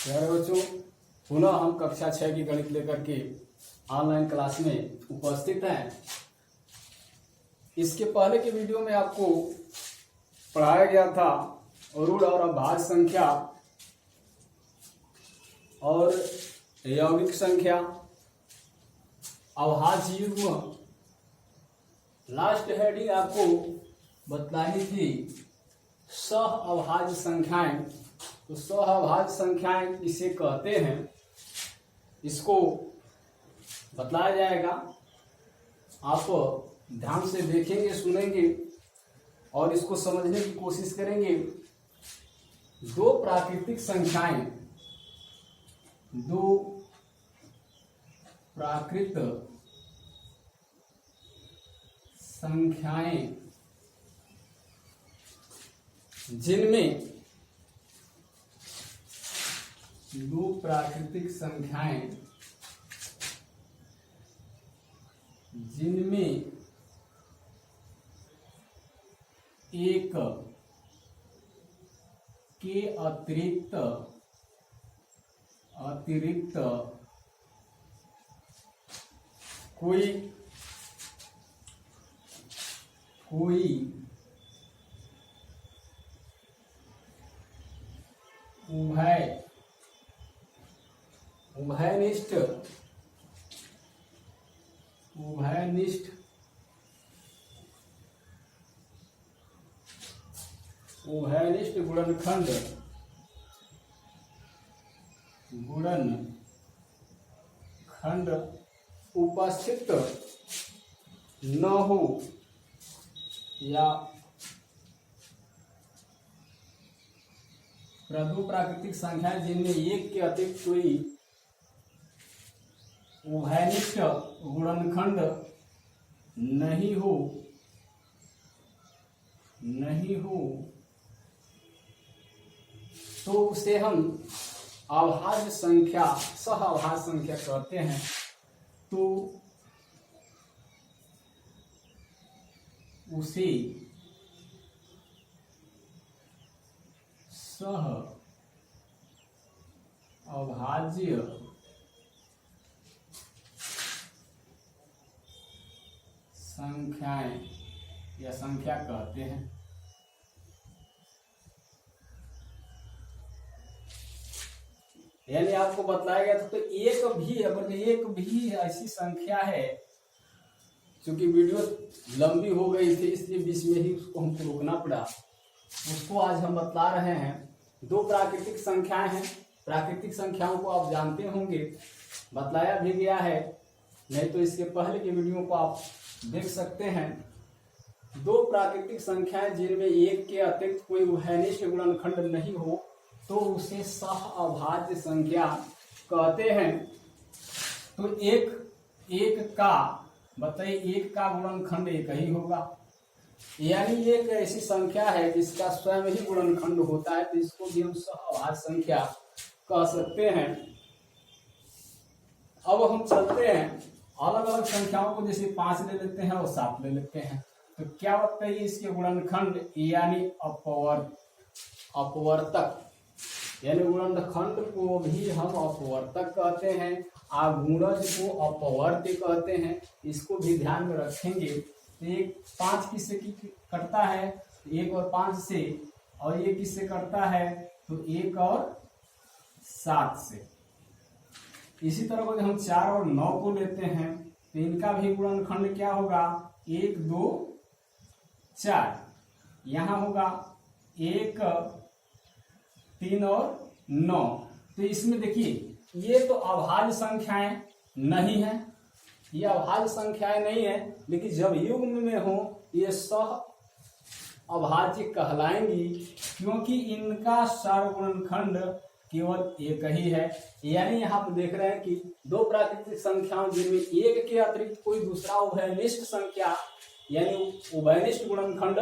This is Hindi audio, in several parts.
प्यारे बच्चों, पुनः हम कक्षा 6 की गणित लेकर के ऑनलाइन क्लास में उपस्थित हैं। इसके पहले के वीडियो में आपको पढ़ाया गया था रूढ़ और अभाज्य संख्या और यौगिक संख्या, अभाज्य युग्म। लास्ट हेडिंग आपको बतलानी थी सह अभाज्य संख्याएं। तो सह अभाज्य संख्याएं इसे कहते हैं, इसको बतलाया जाएगा। आप ध्यान से देखेंगे, सुनेंगे और इसको समझने की कोशिश करेंगे। दो प्राकृतिक संख्याएं, दो प्राकृत संख्याएं जिनमें दो प्राकृतिक संख्याएं जिनमें एक के अतिरिक्त कोई उभयनिष्ठ गुणनखंड उपस्थित न हो या दो प्राकृतिक संख्याएं जिनमें एक के अतिरिक्त कोई उभयनिष्ठ गुणनखंड नहीं हो तो उसे हम अभाज्य संख्या, सह अभाज्य संख्या कहते हैं। तो उसे सह अभाज्य संख्याएं या संख्या कहते हैं। यानी आपको बताया गया था तो एक भी ऐसी संख्या है, क्योंकि वीडियो लंबी हो गई थी इसलिए बीच में ही उसको हमको रोकना पड़ा। उसको आज हम बतला रहे हैं। दो प्राकृतिक संख्याएं हैं। प्राकृतिक संख्याओं को आप जानते होंगे, बतलाया भी गया है, नहीं तो इसके पहले के वीडियो को आप देख सकते हैं। दो प्राकृतिक संख्याएं जिनमें एक के अतिरिक्त कोई उभयनिष्ठ गुणनखंड नहीं हो तो उसे सह अभाज्य संख्या कहते हैं। तो एक का बताइए, एक का गुणनखंड एक ही होगा, यानी एक ऐसी संख्या है जिसका स्वयं ही गुणनखंड होता है, तो इसको भी हम सह अभाज्य संख्या कह सकते हैं। अब हम चलते हैं अलग अलग संख्याओं को, जैसे 5 ले लेते हैं और 7 ले लेते हैं। तो क्या बताइए इसके गुणनखंड यानी अपवर्तक, यानी गुणनखंड को भी हम अपवर्तक कहते हैं, आगुणज को अपवर्त्य कहते हैं। इसको भी ध्यान में रखेंगे। तो एक 5 किससे कटता है? 1 और 5 से, और ये किससे कटता है? तो 1 और 7 से। इसी तरह को हम 4 और 9 को लेते हैं तो इनका भी गुणनखंड क्या होगा? 1, 2, 4। यहाँ होगा 1, 3 और 9। तो इसमें देखिए ये तो अभाज्य संख्याएं नहीं है, ये अभाज्य संख्याएं नहीं है, लेकिन जब युग्म में हो ये सह अभाज्य कहलाएंगी, क्योंकि इनका सार्वगुणनखंड केवल एक ही है। यानी यहाँ पर देख रहे हैं कि दो प्राकृतिक संख्याओं जिनमें एक के अतिरिक्त कोई दूसरा उभयनिष्ठ संख्या यानी उभयनिष्ठ गुणनखंड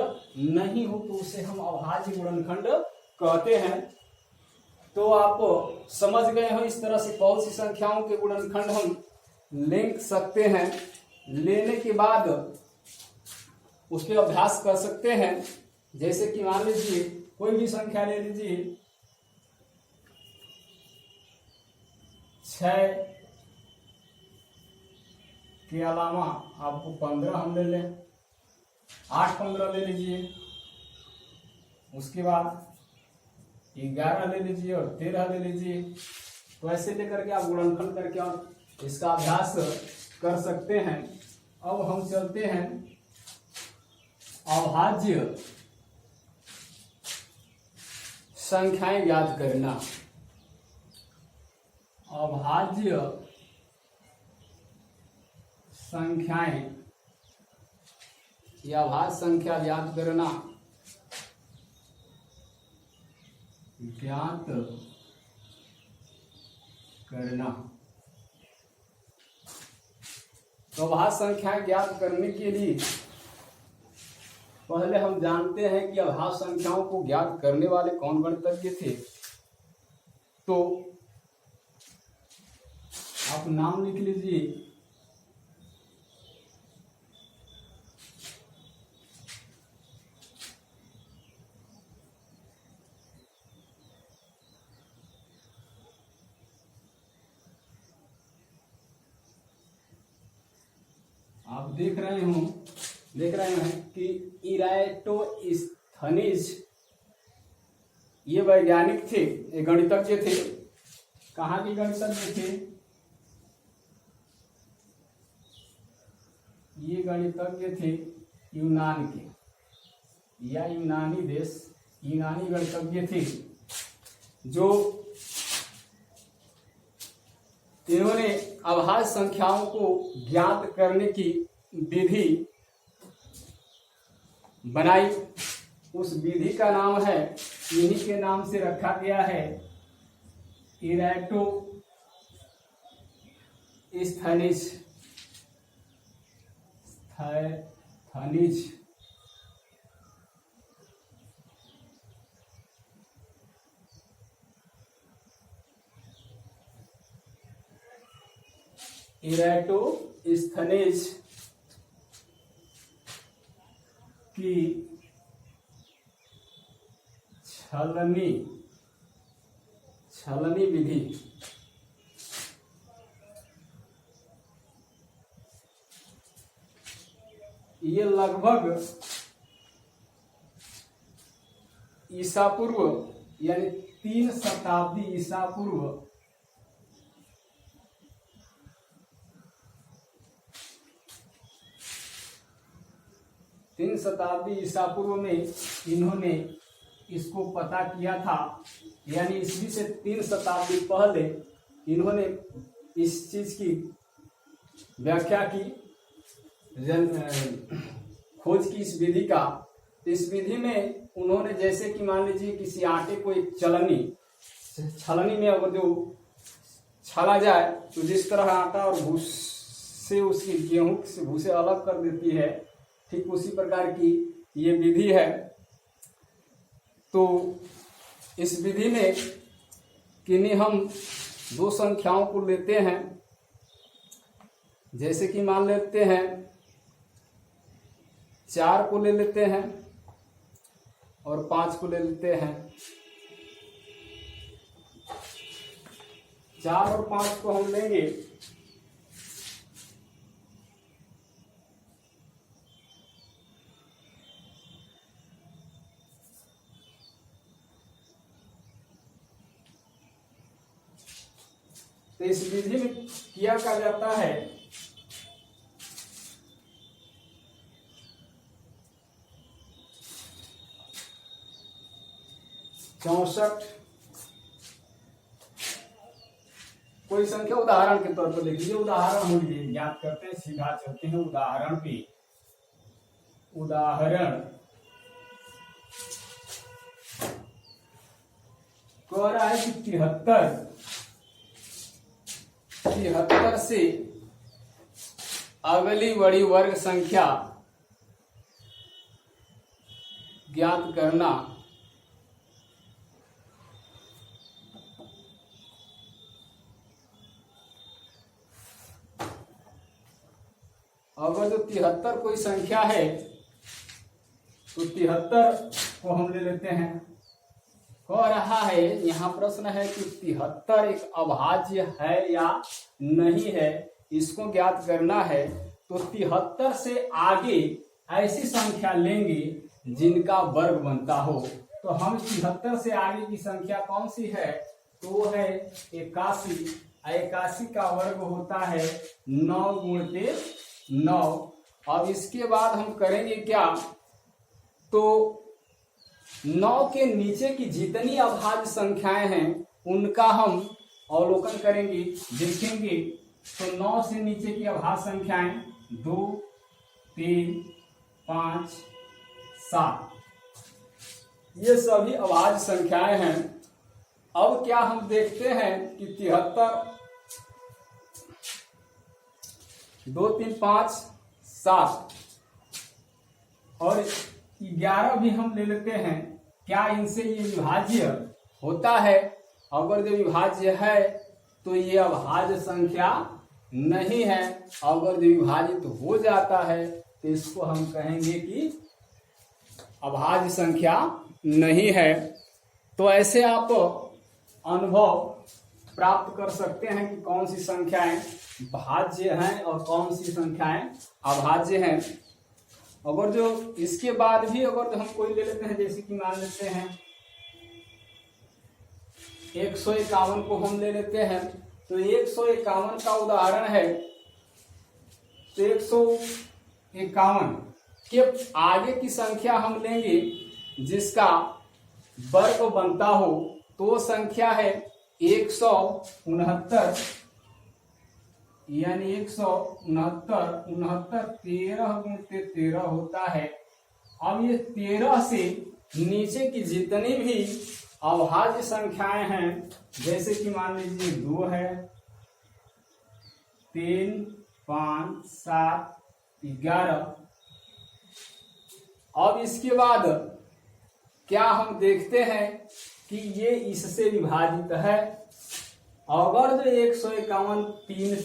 नहीं हो तो उसे हम अभाज्य गुणनखंड कहते हैं। तो आप समझ गए हो इस तरह से कौन सी संख्याओं के गुणनखंड हम ले सकते हैं। लेने के बाद उस पर अभ्यास कर सकते हैं। जैसे कि मान लीजिए कोई भी संख्या ले लीजिए, 6 के अलावा आपको 15 हम ले लें, 8 15 ले लीजिए, उसके बाद 11 ले लीजिए और 13 ले लीजिए। तो ऐसे लेकर के आप गुणनफल करके और इसका अभ्यास कर सकते हैं। अब हम चलते हैं अभाज्य संख्याएं ज्ञात करना। अभाज्य संख्याएं या अभाज्य संख्या ज्ञात करना, ज्ञात करना। तो अभाज्य संख्या ज्ञात करने के लिए पहले हम जानते हैं कि अभाज्य संख्याओं को ज्ञात करने वाले कौन गणितज्ञ थे। तो आप नाम लिख लीजिए। आप देख रहे हैं कि इराटोस्थनीज ये वैज्ञानिक थे, ये गणितज्ञ थे। कहाँ के गणितज्ञ थे? ये गणितज्ञ थे यूनान के, या यूनानी देश, यूनानी गणितज्ञ थे, जो इन्होंने अभाज्य संख्याओं को ज्ञात करने की विधि बनाई। उस विधि का नाम है, इन्हीं के नाम से रखा गया है, इराटोस्थनीज। इराटोस्थनीज की छलनी विधि ये लगभग ईसा पूर्व यानी 3 शताब्दी ईसा पूर्व 3 शताब्दी ईसा पूर्व में इन्होंने इसको पता किया था। यानी ईस्वी से 3 शताब्दी पहले इन्होंने इस चीज की व्याख्या की, खोज की इस विधि का। इस विधि में उन्होंने जैसे कि मान लीजिए किसी आटे को एक छलनी में अगर जो छाला जाए तो जिस तरह आटा और भूसे उसकी गेहूं से भूसे अलग कर देती है, ठीक उसी प्रकार की ये विधि है। तो इस विधि में किन्हीं हम 2 संख्याओं को लेते हैं, जैसे कि मान लेते हैं 4 को ले लेते हैं और 5 को ले लेते हैं। 4 और 5 को हम लेंगे तो इस विधि में क्या कहा जाता है, कोई संख्या उदाहरण के तौर पर लिख लीजिए। उदाहरण हम ज्ञात करते हैं, सीधा चलते हैं उदाहरण पे। उदाहरण कह रहा है कि 73 से अगली बड़ी वर्ग संख्या ज्ञात करना। अगर जो 73 कोई संख्या है तो 73 को हम ले लेते हैं कह रहा है, यहाँ प्रश्न है कि 73 एक अभाज्य है या नहीं है, इसको ज्ञात करना है। तो 73 से आगे ऐसी संख्या लेंगे जिनका वर्ग बनता हो। तो हम 73 से आगे की संख्या कौन सी है? तो वो है 81। 81 का वर्ग होता है 9 गुणित 9। अब इसके बाद हम करेंगे क्या? तो 9 के नीचे की जितनी अभाज्य संख्याएं हैं उनका हम अवलोकन करेंगे, देखेंगे। तो 9 से नीचे की अभाज्य संख्याएं 2, 3, 5, 7, ये सभी अभाज्य संख्याएं हैं। अब क्या हम देखते हैं कि 73, 2, 3, 5, 7 और 11 भी हम ले लेते हैं। क्या इनसे ये विभाज्य होता है? अगर जो विभाज्य है तो ये अभाज्य संख्या नहीं है। अगर जो विभाजित हो जाता है तो इसको हम कहेंगे कि अभाज्य संख्या नहीं है। तो ऐसे आप अनुभव प्राप्त कर सकते हैं कि कौन सी संख्याएं भाज्य हैं और कौन सी संख्याएं अभाज्य हैं। अगर जो इसके बाद भी अगर जो हम कोई ले लेते हैं, जैसे कि मान लेते हैं 151 को हम ले लेते हैं। तो 151 का उदाहरण है। तो 151 के आगे की संख्या हम लेंगे जिसका वर्ग बनता हो। तो संख्या है 169, यानी 169, 13 गुणित 13 होता है। अब ये 13 से नीचे की जितनी भी अभाज्य संख्याएं हैं, जैसे कि मान लीजिए 2 है, 3, 5, 7, 11। अब इसके बाद क्या हम देखते हैं कि ये इससे विभाजित है। अगर जो 151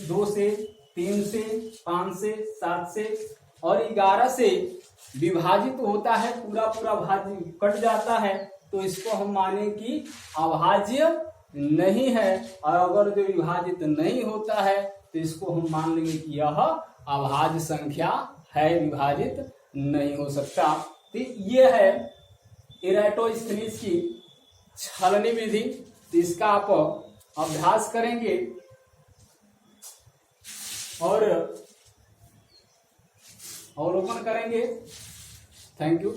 2 से, 3 से, 5 से, 7 से और 11 से विभाजित होता है, पूरा पूरा भाज्य कट जाता है, तो इसको हम माने कि अभाज्य नहीं है। और अगर जो विभाजित नहीं होता है तो इसको हम मान लेंगे कि यह अभाज्य संख्या है, विभाजित नहीं हो सकता। तो ये है इरेटोस्थेनीज की छलनी विधि। तो इसका आप अभ्यास करेंगे और अवलोकन करेंगे। Thank you.